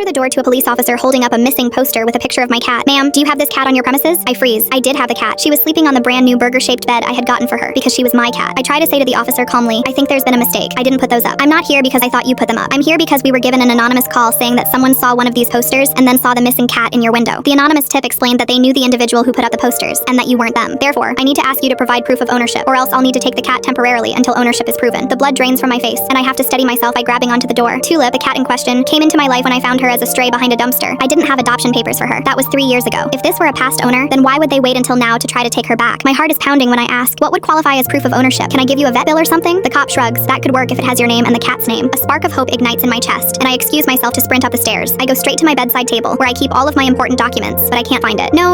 answer the door to a police officer holding up a missing poster with a picture of my cat. Ma'am, do you have this cat on your premises? I freeze. I did have the cat. She was sleeping on the brand new burger-shaped bed I had gotten for her because she was my cat. I try to say to the officer calmly, I think there's been a mistake. I didn't put those up. I'm not here because I thought you put them up. I'm here because we were given an anonymous call saying that someone saw one of these posters and then saw the missing cat in your window. The anonymous tip explained that they knew the individual who put up the posters and that you weren't them. Therefore, I need to ask you to provide proof of ownership, or else I'll need to take the cat temporarily until ownership is proven. The blood drains from my face, and I have to steady myself by grabbing onto the door. Tulip, the cat in question, came into my life when I found her as a stray behind a dumpster. I didn't have adoption papers for her. That was 3 years ago. If this were a past owner, then why would they wait until now to try to take her back? My heart is pounding when I ask, what would qualify as proof of ownership? Can I give you a vet bill or something? The cop shrugs. That could work if it has your name and the cat's name. A spark of hope ignites in my chest, and I excuse myself to sprint up the stairs. I go straight to my bedside table, where I keep all of my important documents, but I can't find it. No.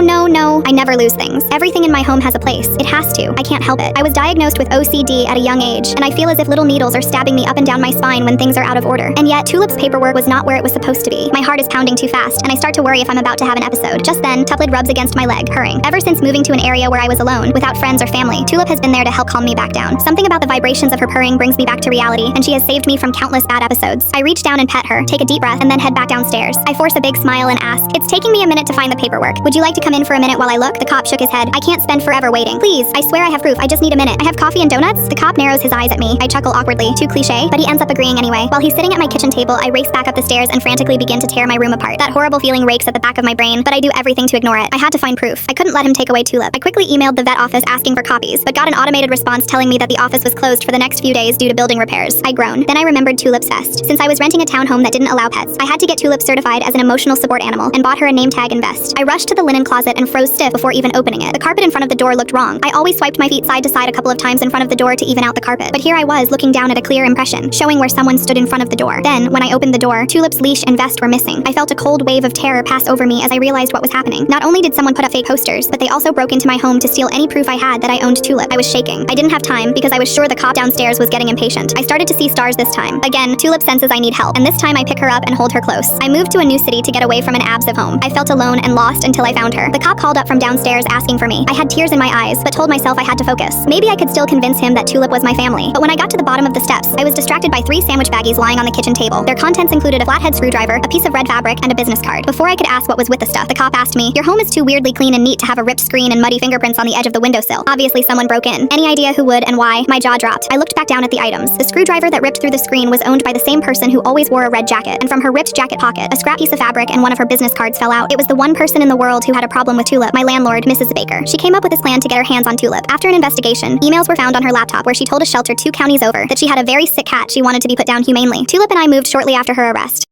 I never lose things. Everything in my home has a place. It has to. I can't help it. I was diagnosed with OCD at a young age, and I feel as if little needles are stabbing me up and down my spine when things are out of order. And yet, Tulip's paperwork was not where it was supposed to be. My heart is pounding too fast, and I start to worry if I'm about to have an episode. Just then, Tuplid rubs against my leg, purring. Ever since moving to an area where I was alone, without friends or family, Tulip has been there to help calm me back down. Something about the vibrations of her purring brings me back to reality, and she has saved me from countless bad episodes. I reach down and pet her, take a deep breath, and then head back downstairs. I force a big smile and ask, it's taking me a minute to find the paperwork. Would you like to come in for a minute while I look? The cop shook his head. I can't spend forever waiting. Please, I swear I have proof. I just need a minute. I have coffee and donuts? The cop narrows his eyes at me. I chuckle awkwardly. Too cliche, but he ends up agreeing anyway. While he's sitting at my kitchen table, I race back up the stairs and frantically begin to tear my room apart. That horrible feeling rakes at the back of my brain, but I do everything to ignore it. I had to find proof. I couldn't let him take away Tulip. I quickly emailed the vet office asking for copies, but got an automated response telling me that the office was closed for the next few days due to building repairs. I groaned. Then I remembered Tulip's vest. Since I was renting a townhome that didn't allow pets, I had to get Tulip certified as an emotional support animal and bought her a name tag and vest. I rushed to the linen closet and froze stiff before even opening it. The carpet in front of the door looked wrong. I always swiped my feet side to side a couple of times in front of the door to even out the carpet, but here I was looking down at a clear impression, showing where someone stood in front of the door. Then, when I opened the door, Tulip's leash and vest were missing. I felt a cold wave of terror pass over me as I realized what was happening. Not only did someone put up fake posters, but they also broke into my home to steal any proof I had that I owned Tulip. I was shaking. I didn't have time because I was sure the cop downstairs was getting impatient. I started to see stars this time. Again, Tulip senses I need help, and this time I pick her up and hold her close. I moved to a new city to get away from an abusive home. I felt alone and lost until I found her. The cop called up from downstairs asking for me. I had tears in my eyes, but told myself I had to focus. Maybe I could still convince him that Tulip was my family. But when I got to the bottom of the steps, I was distracted by 3 sandwich baggies lying on the kitchen table. Their contents included a flathead screwdriver, a piece of red fabric, and a business card. Before I could ask what was with the stuff, the cop asked me, your home is too weirdly clean and neat to have a ripped screen and muddy fingerprints on the edge of the windowsill. Obviously someone broke in. Any idea who would and why? My jaw dropped. I looked back down at the items. The screwdriver that ripped through the screen was owned by the same person who always wore a red jacket, and from her ripped jacket pocket, a scrap piece of fabric and one of her business cards fell out. It was the one person in the world who had a problem with Tulip, my landlord, Mrs. Baker. She came up with this plan to get her hands on Tulip. After an investigation, emails were found on her laptop where she told a shelter 2 counties over that she had a very sick cat she wanted to be put down humanely. Tulip and I moved shortly after her arrest.